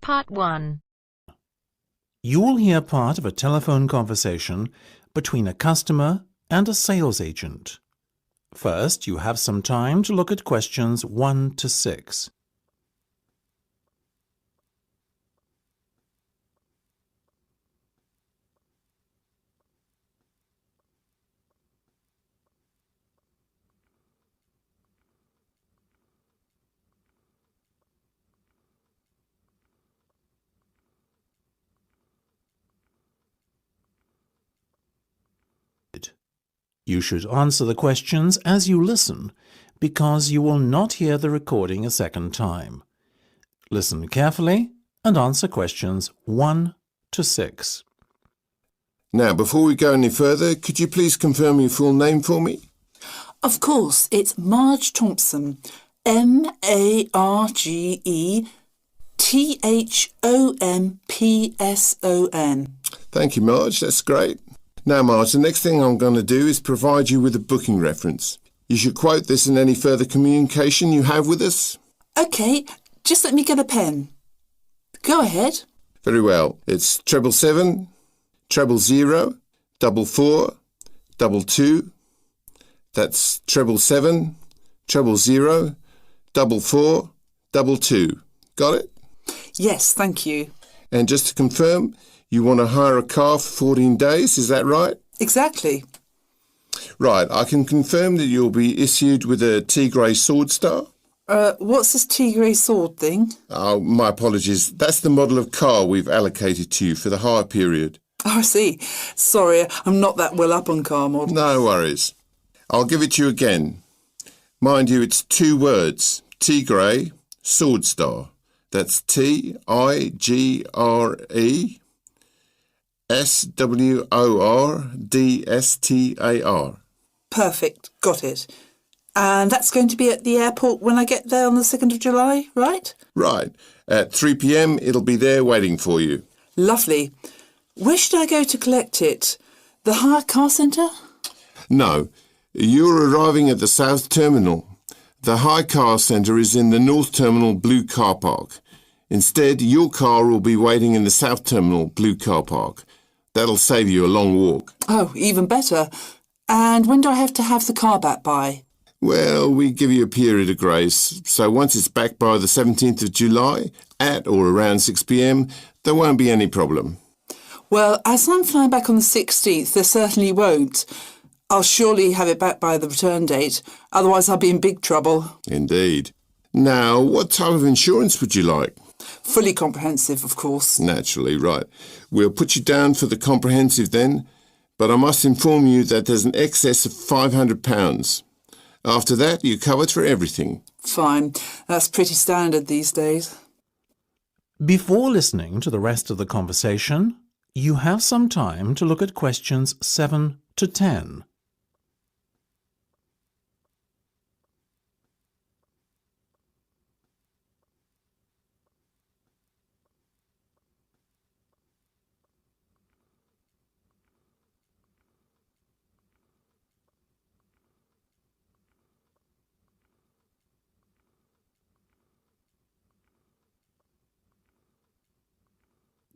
Part 1. You will hear part of a telephone conversation between a customer and a sales agent. First, you have some time to look at questions 1 to 6. You should answer the questions as you listen, because you will not hear the recording a second time. Listen carefully and answer questions 1 to 6. Now, before we go any further, could you please confirm your full name for me? Of course, it's Marge Thompson. MARGETHOMPSON. Thank you, Marge. That's great. Now, Marge, the next thing I'm going to do is provide you with a booking reference. You should quote this in any further communication you have with us. OK, just let me get a pen. Go ahead. Very well. It's 777 000 44 22. That's 777 000 44 22. Got it? Yes, thank you. And just to confirm, you want to hire a car for 14 days, is that right? Exactly. Right, I can confirm that you'll be issued with a Tigray Sword Star. What's this Tigray sword thing? Oh, my apologies. That's the model of car we've allocated to you for the hire period. Oh, I see. Sorry, I'm not that well up on car models. No worries. I'll give it to you again. Mind you, it's 2 words. Tigray Sword Star. That's Tigre SWORDSTAR. Perfect, got it. And that's going to be at the airport when I get there on the 2nd of July, right? Right. At 3 p.m, it'll be there waiting for you. Lovely. Where should I go to collect it? The hire car centre? No, you're arriving at the South Terminal. The hire car centre is in the North Terminal Blue Car Park. Instead, your car will be waiting in the South Terminal Blue Car Park. That'll save you a long walk. Oh, even better. And when do I have to have the car back by? Well, we give you a period of grace, so once it's back by the 17th of July, at or around 6 p.m, there won't be any problem. Well, as I'm flying back on the 16th, there certainly won't. I'll surely have it back by the return date, otherwise I'll be in big trouble. Indeed. Now, what type of insurance would you like? Fully comprehensive, of course. Naturally, right. We'll put you down for the comprehensive then, but I must inform you that there's an excess of £500. After that, you're covered for everything. Fine. That's pretty standard these days. Before listening to the rest of the conversation, you have some time to look at questions 7 to 10.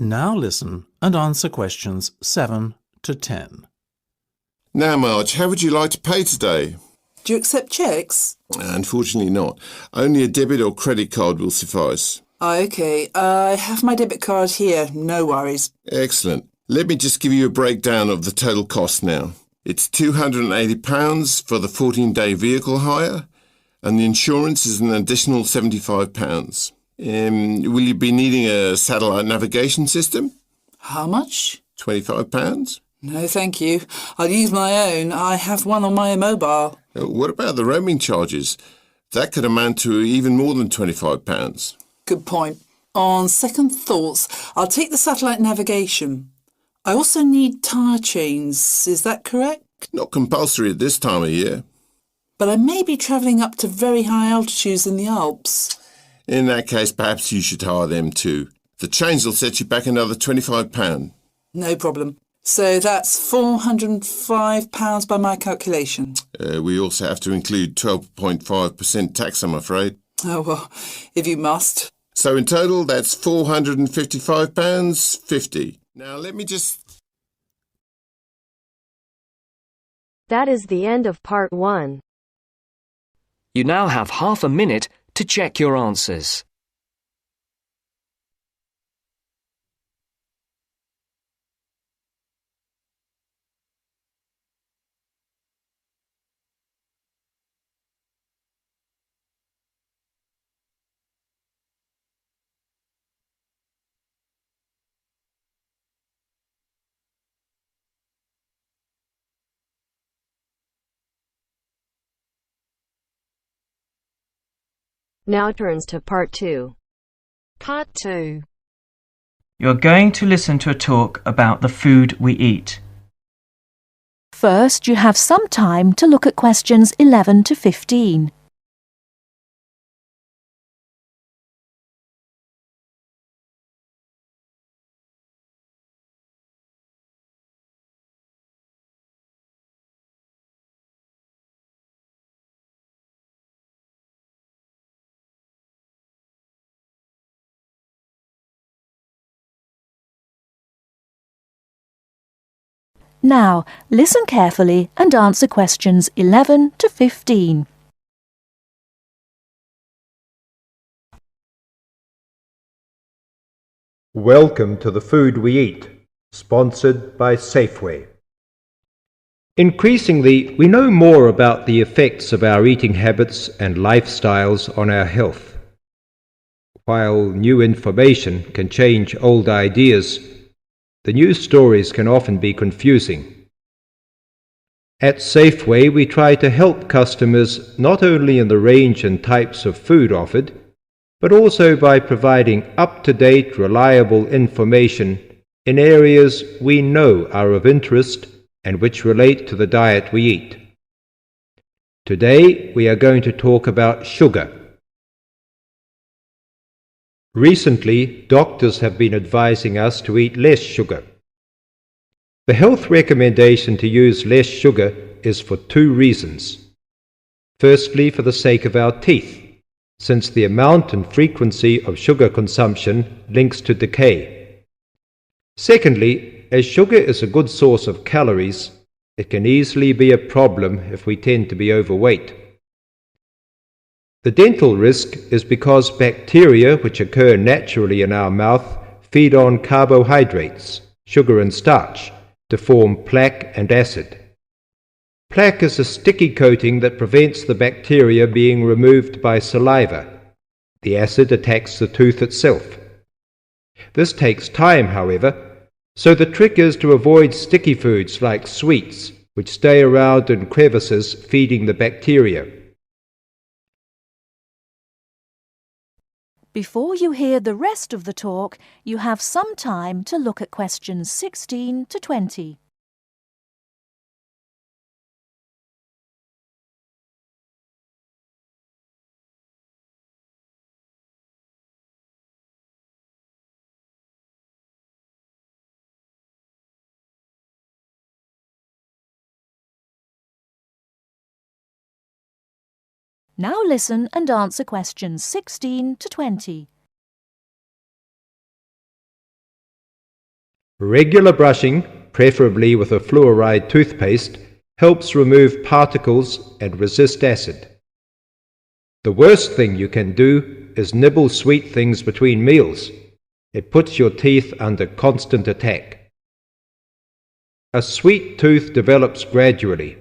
Now listen and answer questions 7 to 10. Now, Marge, how would you like to pay today? Do you accept cheques? Unfortunately not. Only a debit or credit card will suffice. OK. I have my debit card here. No worries. Excellent. Let me just give you a breakdown of the total cost now. It's £280 for the 14-day vehicle hire, and the insurance is an additional £75. Will you be needing a satellite navigation system? How much? £25. No, thank you. I'll use my own. I have one on my mobile. What about the roaming charges? That could amount to even more than £25. Good point. On second thoughts, I'll take the satellite navigation. I also need tyre chains. Is that correct? Not compulsory at this time of year. But I may be travelling up to very high altitudes in the Alps. In that case, perhaps you should hire them too. The change will set you back another £25. No problem. So that's £405 by my calculation. We also have to include 12.5% tax, I'm afraid. Oh, well, if you must. So in total, that's £455.50. Now let me just... That is the end of part 1. You now have half a minute to check your answers. Now turns to part 2. Part 2. You're going to listen to a talk about the food we eat. First, you have some time to look at questions 11 to 15. Now, listen carefully and answer questions 11 to 15. Welcome to The Food We Eat, sponsored by Safeway. Increasingly, we know more about the effects of our eating habits and lifestyles on our health. While new information can change old ideas, the news stories can often be confusing. At Safeway, we try to help customers not only in the range and types of food offered, but also by providing up-to-date, reliable information in areas we know are of interest and which relate to the diet we eat. Today, we are going to talk about sugar. Recently, doctors have been advising us to eat less sugar. The health recommendation to use less sugar is for 2 reasons. Firstly, for the sake of our teeth, since the amount and frequency of sugar consumption links to decay. Secondly, as sugar is a good source of calories, it can easily be a problem if we tend to be overweight. The dental risk is because bacteria which occur naturally in our mouth feed on carbohydrates, sugar and starch, to form plaque and acid. Plaque is a sticky coating that prevents the bacteria being removed by saliva. The acid attacks the tooth itself. This takes time, however, so the trick is to avoid sticky foods like sweets, which stay around in crevices feeding the bacteria. Before you hear the rest of the talk, you have some time to look at questions 16 to 20. Now listen and answer questions 16 to 20. Regular brushing, preferably with a fluoride toothpaste, helps remove particles and resist acid. The worst thing you can do is nibble sweet things between meals. It puts your teeth under constant attack. A sweet tooth develops gradually,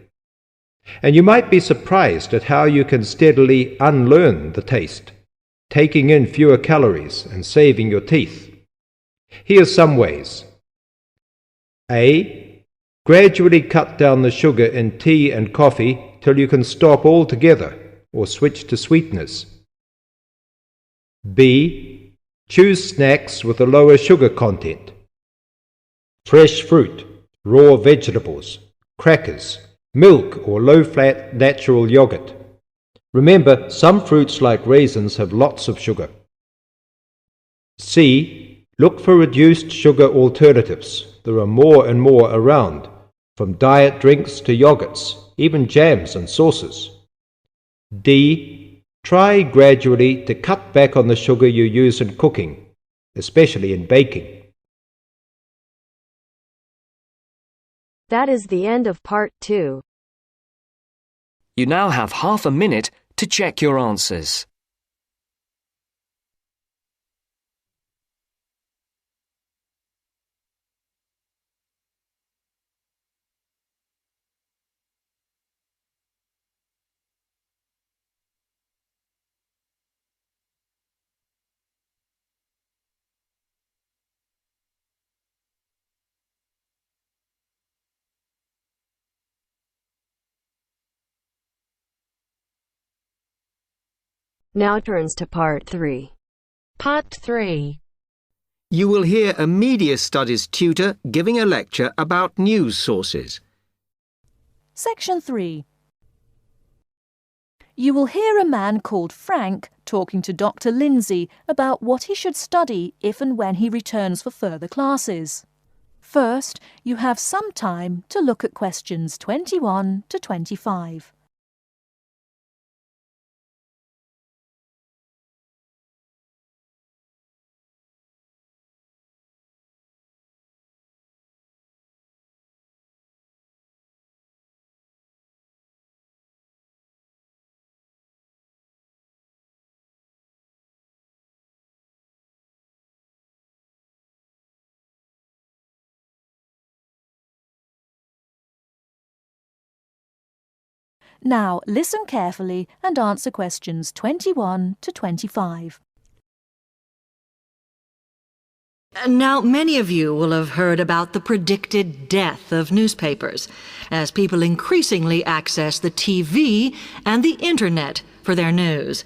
and you might be surprised at how you can steadily unlearn the taste, taking in fewer calories and saving your teeth. Here's some ways. A. Gradually cut down the sugar in tea and coffee till you can stop altogether or switch to sweeteners. B. Choose snacks with a lower sugar content. Fresh fruit, raw vegetables, crackers, milk or low-fat natural yogurt. Remember, some fruits like raisins have lots of sugar. C. Look for reduced sugar alternatives. There are more and more around, from diet drinks to yogurts, even jams and sauces. D. Try gradually to cut back on the sugar you use in cooking, especially in baking. That is the end of part 2. You now have half a minute to check your answers. Now turns to part 3. Part 3. You will hear a media studies tutor giving a lecture about news sources. Section 3. You will hear a man called Frank talking to Dr. Lindsay about what he should study if and when he returns for further classes. First, you have some time to look at questions 21 to 25. Now listen carefully and answer questions 21 to 25. Now, many of you will have heard about the predicted death of newspapers, as people increasingly access the TV and the Internet for their news.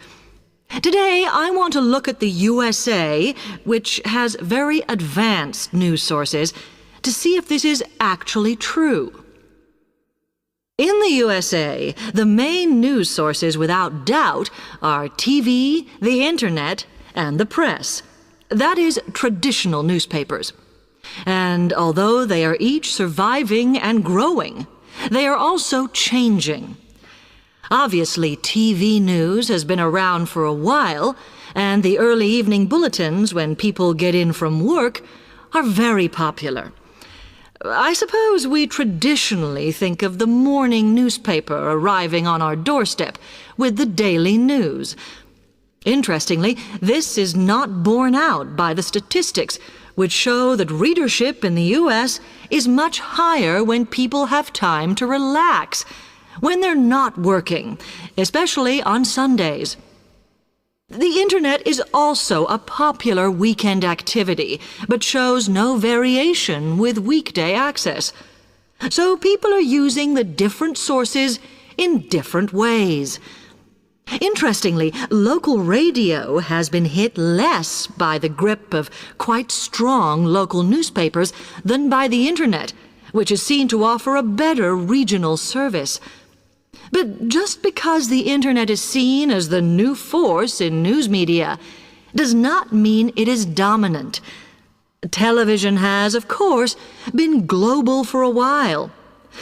Today, I want to look at the USA, which has very advanced news sources, to see if this is actually true. In the USA, the main news sources without doubt are TV, the Internet, and the press. That is, traditional newspapers. And although they are each surviving and growing, they are also changing. Obviously, TV news has been around for a while, and the early evening bulletins, when people get in from work, are very popular. I suppose we traditionally think of the morning newspaper arriving on our doorstep with the daily news. Interestingly, this is not borne out by the statistics, which show that readership in the U.S. is much higher when people have time to relax, when they're not working, especially on Sundays. The Internet is also a popular weekend activity, but shows no variation with weekday access. So people are using the different sources in different ways. Interestingly, local radio has been hit less by the grip of quite strong local newspapers than by the Internet, which is seen to offer a better regional service. But just because the Internet is seen as the new force in news media does not mean it is dominant. Television has, of course, been global for a while.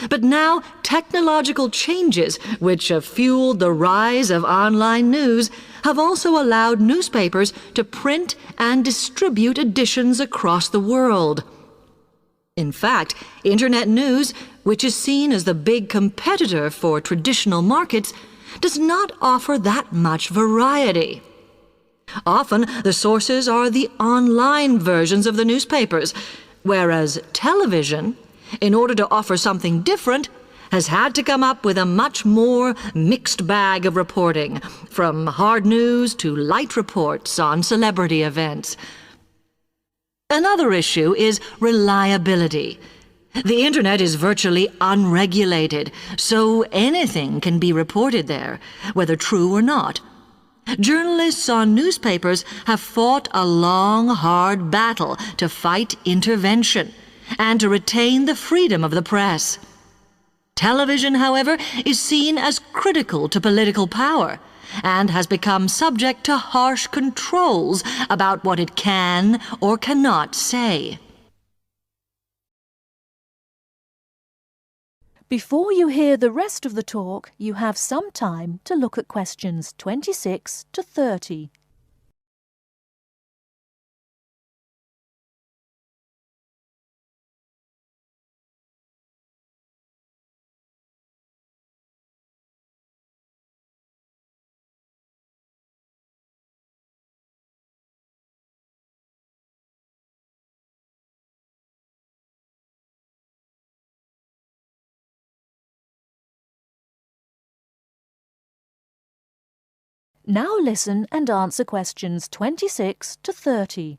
But now technological changes, which have fueled the rise of online news, have also allowed newspapers to print and distribute editions across the world. In fact, Internet news, which is seen as the big competitor for traditional markets, does not offer that much variety. Often, the sources are the online versions of the newspapers, whereas television, in order to offer something different, has had to come up with a much more mixed bag of reporting, from hard news to light reports on celebrity events. Another issue is reliability. The Internet is virtually unregulated, so anything can be reported there, whether true or not. Journalists on newspapers have fought a long, hard battle to fight intervention and to retain the freedom of the press. Television, however, is seen as critical to political power and has become subject to harsh controls about what it can or cannot say. Before you hear the rest of the talk, you have some time to look at questions 26 to 30. Now listen and answer questions 26 to 30.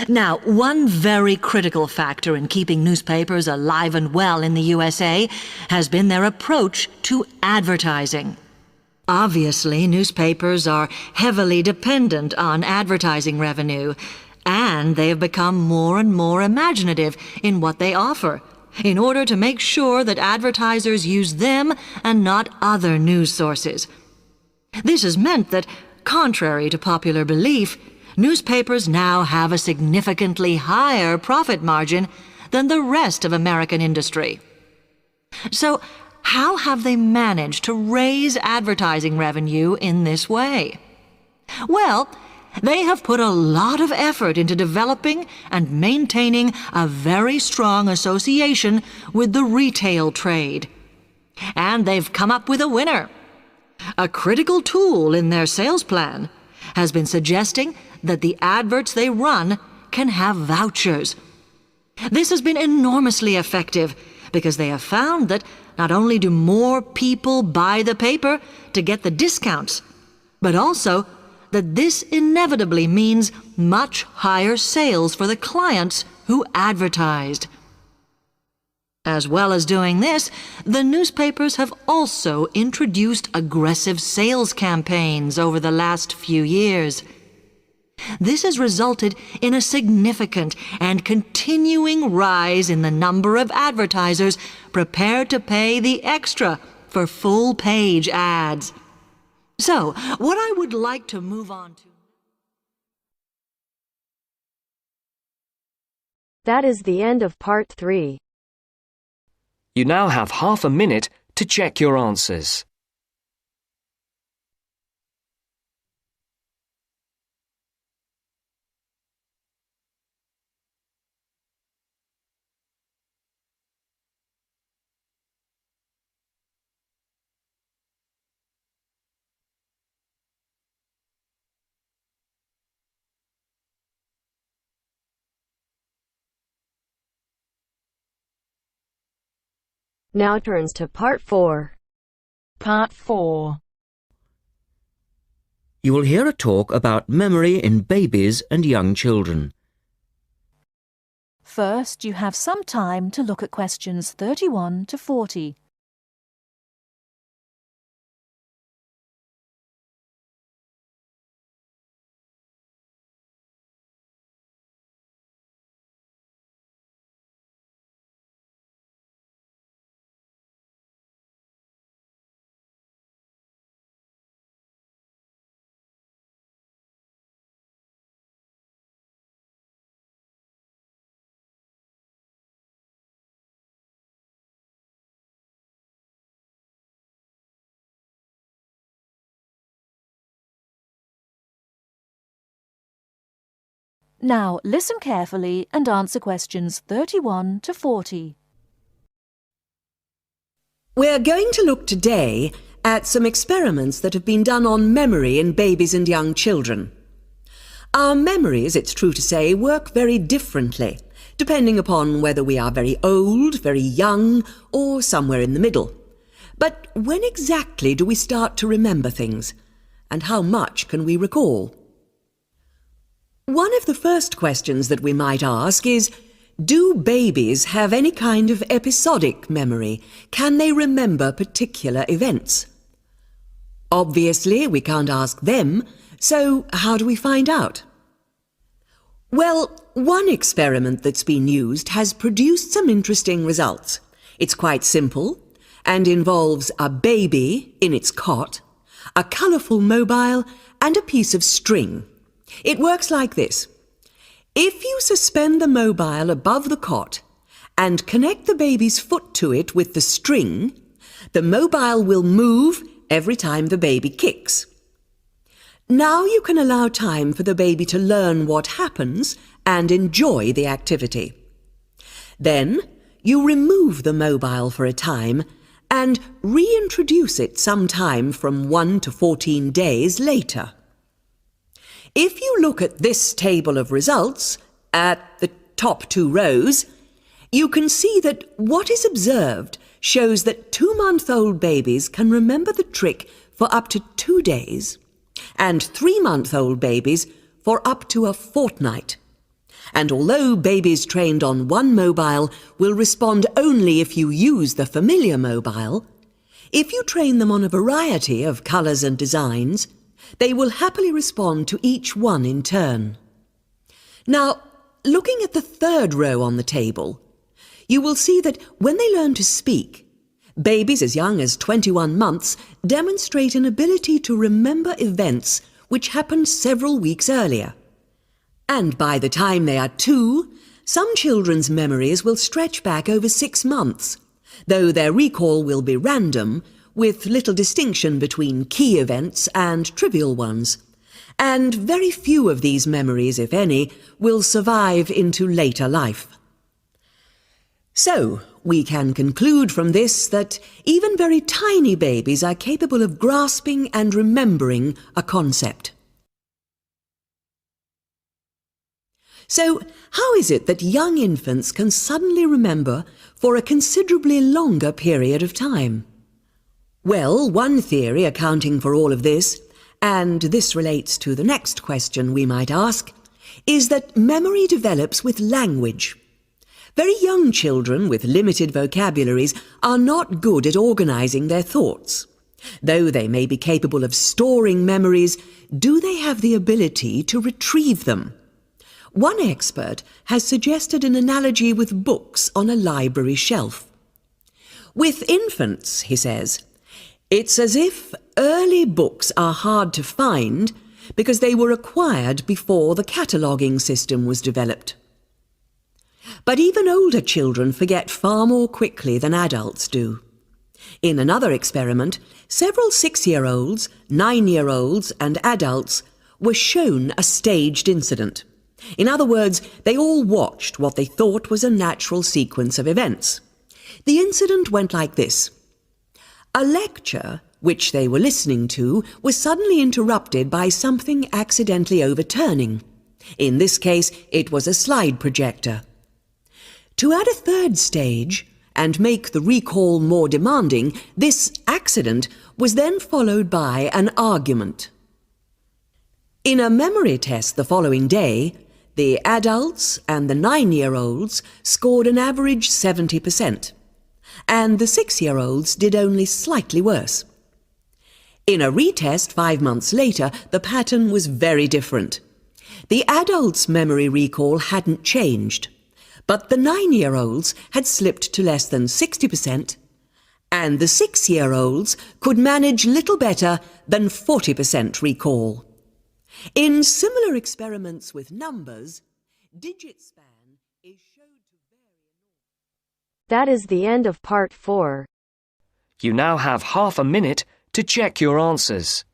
Now, one very critical factor in keeping newspapers alive and well in the USA has been their approach to advertising. Obviously, newspapers are heavily dependent on advertising revenue, and they have become more and more imaginative in what they offer, in order to make sure that advertisers use them and not other news sources. This has meant that, contrary to popular belief, newspapers now have a significantly higher profit margin than the rest of American industry. So, how have they managed to raise advertising revenue in this way? Well, they have put a lot of effort into developing and maintaining a very strong association with the retail trade. And they've come up with a winner. A critical tool in their sales plan has been suggesting that the adverts they run can have vouchers. This has been enormously effective because they have found that not only do more people buy the paper to get the discounts, but also that this inevitably means much higher sales for the clients who advertised. As well as doing this, the newspapers have also introduced aggressive sales campaigns over the last few years. This has resulted in a significant and continuing rise in the number of advertisers prepared to pay the extra for full-page ads. So, what I would like to move on to... That is the end of part 3. You now have half a minute to check your answers. Now turns to part 4. Part 4. You will hear a talk about memory in babies and young children. First, you have some time to look at questions 31 to 40. Now listen carefully and answer questions 31 to 40. We're going to look today at some experiments that have been done on memory in babies and young children. Our memories, it's true to say, work very differently, depending upon whether we are very old, very young, or somewhere in the middle. But when exactly do we start to remember things? And how much can we recall? One of the first questions that we might ask is, do babies have any kind of episodic memory? Can they remember particular events? Obviously, we can't ask them, so how do we find out? Well, one experiment that's been used has produced some interesting results. It's quite simple and involves a baby in its cot, a colourful mobile, and a piece of string. It works like this. If you suspend the mobile above the cot and connect the baby's foot to it with the string, the mobile will move every time the baby kicks. Now you can allow time for the baby to learn what happens and enjoy the activity. Then you remove the mobile for a time and reintroduce it sometime from 1 to 14 days later. If you look at this table of results, at the top 2 rows, you can see that what is observed shows that 2-month-old babies can remember the trick for up to 2 days, and 3-month-old babies for up to a fortnight. And although babies trained on one mobile will respond only if you use the familiar mobile, if you train them on a variety of colours and designs, they will happily respond to each one in turn. Now, looking at the 3rd row on the table, you will see that when they learn to speak, babies as young as 21 months demonstrate an ability to remember events which happened several weeks earlier. And by the time they are 2, some children's memories will stretch back over 6 months, though their recall will be random, with little distinction between key events and trivial ones. And very few of these memories, if any, will survive into later life. So, we can conclude from this that even very tiny babies are capable of grasping and remembering a concept. So, how is it that young infants can suddenly remember for a considerably longer period of time? Well, one theory accounting for all of this, and this relates to the next question we might ask, is that memory develops with language. Very young children with limited vocabularies are not good at organising their thoughts. Though they may be capable of storing memories, do they have the ability to retrieve them? One expert has suggested an analogy with books on a library shelf. With infants, he says, it's as if early books are hard to find because they were acquired before the cataloguing system was developed. But even older children forget far more quickly than adults do. In another experiment, several 6-year-olds, 9-year-olds and adults were shown a staged incident. In other words, they all watched what they thought was a natural sequence of events. The incident went like this. A lecture, which they were listening to, was suddenly interrupted by something accidentally overturning. In this case, it was a slide projector. To add a 3rd stage, and make the recall more demanding, this accident was then followed by an argument. In a memory test the following day, the adults and the 9-year-olds scored an average 70%, and the 6-year-olds did only slightly worse. In a retest 5 months later, the pattern was very different. The adults' memory recall hadn't changed, but the 9-year-olds had slipped to less than 60%, and the 6-year-olds could manage little better than 40% recall. In similar experiments with numbers, digit span is shown to vary. That is the end of part 4. You now have half a minute to check your answers.